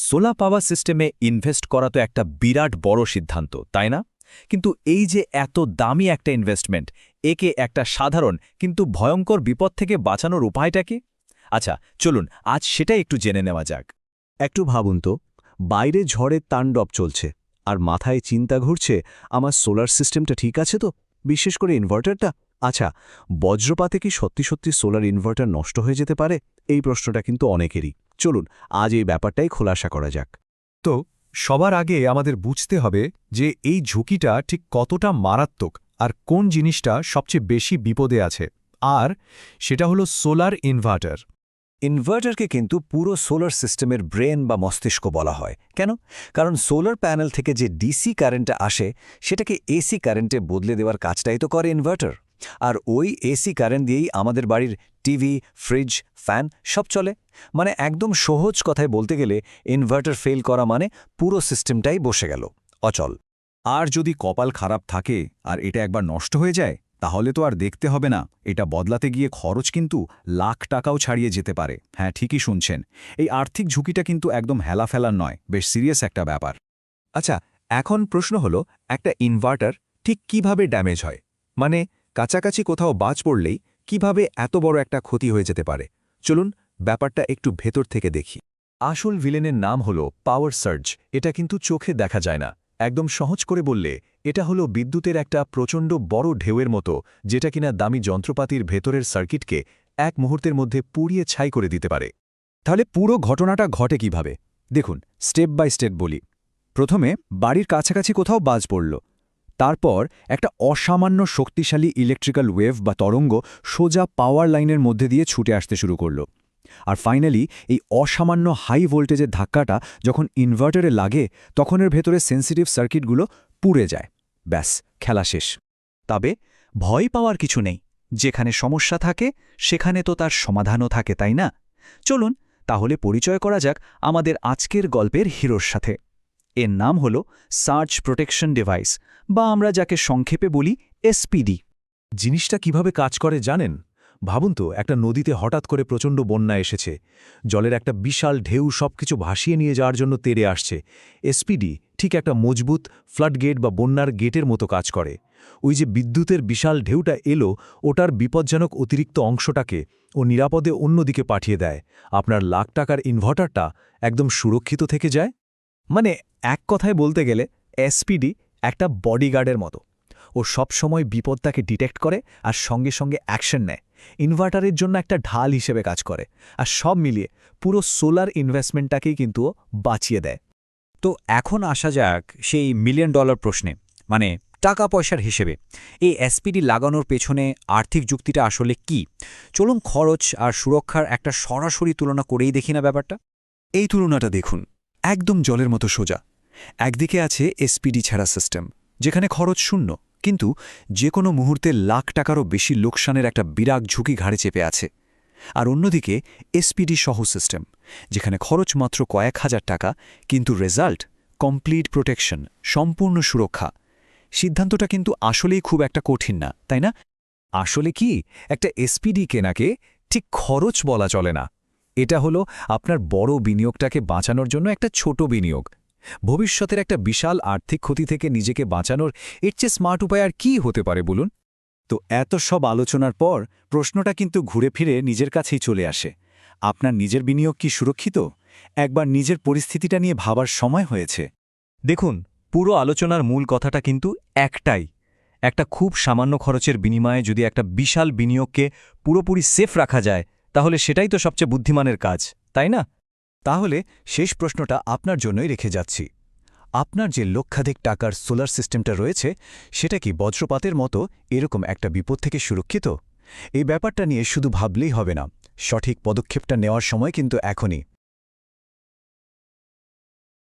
Solar power সিস্টেমে invest করা তো একটা বিরাট বড় সিদ্ধান্ত, তাই না? কিন্তু এই যে এত দামি একটা ইনভেস্টমেন্ট, একে একটা সাধারণ কিন্তু ভয়ঙ্কর বিপদ থেকে বাঁচানোর উপায়টা কি? আচ্ছা, চলুন আজ সেটাই একটু জেনে নেওয়া যাক। একটু ভাবুন তো, বাইরে ঝড়ের তাণ্ডব চলছে আর মাথায় চিন্তা ঘুরছে, আমার সোলার সিস্টেমটা ঠিক আছে তো, বিশেষ করে ইনভার্টারটা। আচ্ছা, বজ্রপাতে কি সত্যি সত্যি সোলার ইনভার্টার নষ্ট হয়ে যেতে পারে? এই প্রশ্নটা কিন্তু অনেকেরই। চলুন আজ এই ব্যাপারটাই খোলাসা করা যাক। তো সবার আগে আমাদের বুঝতে হবে যে এই ঝুঁকিটা ঠিক কতটা মারাত্মক আর কোন জিনিসটা সবচেয়ে বেশি বিপদে আছে, আর সেটা হলো সোলার ইনভার্টার। ইনভার্টারকে কিন্তু পুরো সোলার সিস্টেমের ব্রেন বা মস্তিষ্ক বলা হয়। কেন? কারণ সোলার প্যানেল থেকে যে ডিসি কারেন্টটা আসে সেটাকে এসি কারেন্টে বদলে দেওয়ার কাজটাই তো করে ইনভার্টার। আর ওই এসি কারেন্ট দিয়েই আমাদের বাড়ির টিভি, ফ্রিজ, ফ্যান সব চলে। মানে একদম সহজ কথায় বলতে গেলে ইনভার্টার ফেল করা মানে পুরো সিস্টেমটাই বসে গেল, অচল। আর যদি কপাল খারাপ থাকে আর এটা একবার নষ্ট হয়ে যায়, তাহলে তো আর দেখতে হবে না, এটা বদলাতে গিয়ে খরচ কিন্তু লাখ টাকাও ছাড়িয়ে যেতে পারে। হ্যাঁ, ঠিকই শুনছেন, এই আর্থিক ঝুঁকিটা কিন্তু একদম হেলাফেলার নয়, বেশ সিরিয়াস একটা ব্যাপার। আচ্ছা, এখন প্রশ্ন হলো, একটা ইনভার্টার ঠিক কিভাবে ড্যামেজ হয়? মানে কাছাকাছি কোথাও বাজ পড়লেই কিভাবে এত বড় একটা ক্ষতি হয়ে যেতে পারে? চলুন ব্যাপারটা একটু ভেতর থেকে দেখি। আসল ভিলেনের নাম হলো পাওয়ার সার্জ। এটা কিন্তু চোখে দেখা যায় না। একদম সহজ করে বললে এটা হলো বিদ্যুতের একটা প্রচণ্ড বড় ঢেউয়ের মতো, যেটা কিনা দামি যন্ত্রপাতির ভেতরের সার্কিটকে এক মুহূর্তের মধ্যে পুড়িয়ে ছাই করে দিতে পারে। তাহলে পুরো ঘটনাটা ঘটে কিভাবে? দেখুন, স্টেপ বাই স্টেপ বলি। প্রথমে বাড়ির কাছাকাছি কোথাও বাজ পড়ল, তারপর একটা অসামান্য শক্তিশালী ইলেকট্রিক্যাল ওয়েভ বা তরঙ্গ সোজা পাওয়ার লাইনের মধ্যে দিয়ে ছুটে আসতে শুরু করল। আর ফাইনালি এই অসামান্য হাই ভোল্টেজের ধাক্কাটা যখন ইনভার্টারে লাগে, তখন এর ভেতরে সেন্সিটিভ সার্কিটগুলো পুড়ে যায়। ব্যাস, খেলা শেষ। তবে ভয় পাওয়ার কিছু নেই। যেখানে সমস্যা থাকে সেখানে তো তার সমাধানও থাকে, তাই না? চলুন তাহলে পরিচয় করা যাক আমাদের আজকের গল্পের হিরোর সাথে। এর নাম হল সার্জ প্রোটেকশন ডিভাইস, বা আমরা যাকে সংক্ষেপে বলি এসপিডি। জিনিসটা কিভাবে কাজ করে জানেন? ভাবুন তো, একটা নদীতে হঠাৎ করে প্রচণ্ড বন্যা এসেছে। জলের একটা বিশাল ঢেউ সবকিছু ভাসিয়ে নিয়ে যাওয়ার জন্য তেড়ে আসছে। এসপিডি ঠিক একটা মজবুত ফ্লাড গেট বা বন্যার গেটের মতো কাজ করে। ওই যে বিদ্যুতের বিশাল ঢেউটা এলো, ওটার বিপজ্জনক অতিরিক্ত অংশটাকে ও নিরাপদে অন্যদিকে পাঠিয়ে দেয়। আপনার লাখ টাকার ইনভার্টারটা একদম সুরক্ষিত থেকে যায়। মানে এক কথায় বলতে গেলে এসপিডি একটা বডিগার্ডের মতো। ও সবসময় বিপদটাকে ডিটেক্ট করে আর সঙ্গে সঙ্গে অ্যাকশন নেয়। ইনভার্টারের জন্য একটা ঢাল হিসেবে কাজ করে, আর সব মিলিয়ে পুরো সোলার ইনভেস্টমেন্টটাকেই কিন্তু ও বাঁচিয়ে দেয়। তো এখন আসা যাক সেই $1,000,000 প্রশ্নে, মানে টাকা পয়সার হিসেবে এই এসপিডি লাগানোর পেছনে আর্থিক যুক্তিটা আসলে কি? চলুন খরচ আর সুরক্ষার একটা সরাসরি তুলনা করেই দেখি না ব্যাপারটা। এই তুলনাটা দেখুন, একদম জলের মতো সোজা। একদিকে আছে এসপিডি ছাড়া সিস্টেম, যেখানে খরচ শূন্য, কিন্তু যে কোনো মুহূর্তে লাখ টাকারও বেশি লোকসানের একটা বিরাট ঝুঁকি ঘাড়ে চেপে আছে। আর অন্যদিকে এসপিডি সহ সিস্টেম, যেখানে খরচ মাত্র কয়েক হাজার টাকা, কিন্তু রেজাল্ট কমপ্লিট প্রোটেকশন, সম্পূর্ণ সুরক্ষা। সিদ্ধান্তটা কিন্তু আসলেই খুব একটা কঠিন না, তাই না? আসলে কি, একটা এসপিডি কেনাকে ঠিক খরচ বলা চলে না। এটা হলো আপনার বড় বিনিয়োগটাকে বাঁচানোর জন্য একটা ছোট বিনিয়োগ। ভবিষ্যতের একটা বিশাল আর্থিক ক্ষতি থেকে নিজেকে বাঁচানোর এর চেয়ে স্মার্ট উপায় আর কী হতে পারে বলুন? তো এত সব আলোচনার পর প্রশ্নটা কিন্তু ঘুরে ফিরে নিজের কাছেই চলে আসে। আপনার নিজের বিনিয়োগ কি সুরক্ষিত? একবার নিজের পরিস্থিতিটা নিয়ে ভাবার সময় হয়েছে। দেখুন, পুরো আলোচনার মূল কথাটা কিন্তু একটাই। একটা খুব সামান্য খরচের বিনিময়ে যদি একটা বিশাল বিনিয়োগকে পুরোপুরি সেফ রাখা যায়, তাহলে সেটাই তো সবচেয়ে বুদ্ধিমানের কাজ, তাই না? তাহলে শেষ প্রশ্নটা আপনার জন্যই রেখে যাচ্ছি। আপনার যে লক্ষাধিক টাকার সোলার সিস্টেমটা রয়েছে, সেটা কি বজ্রপাতের মতো এরকম একটা বিপদ থেকে সুরক্ষিত? এই ব্যাপারটা নিয়ে শুধু ভাবলেই হবে না, সঠিক পদক্ষেপটা নেওয়ার সময় কিন্তু এখনই।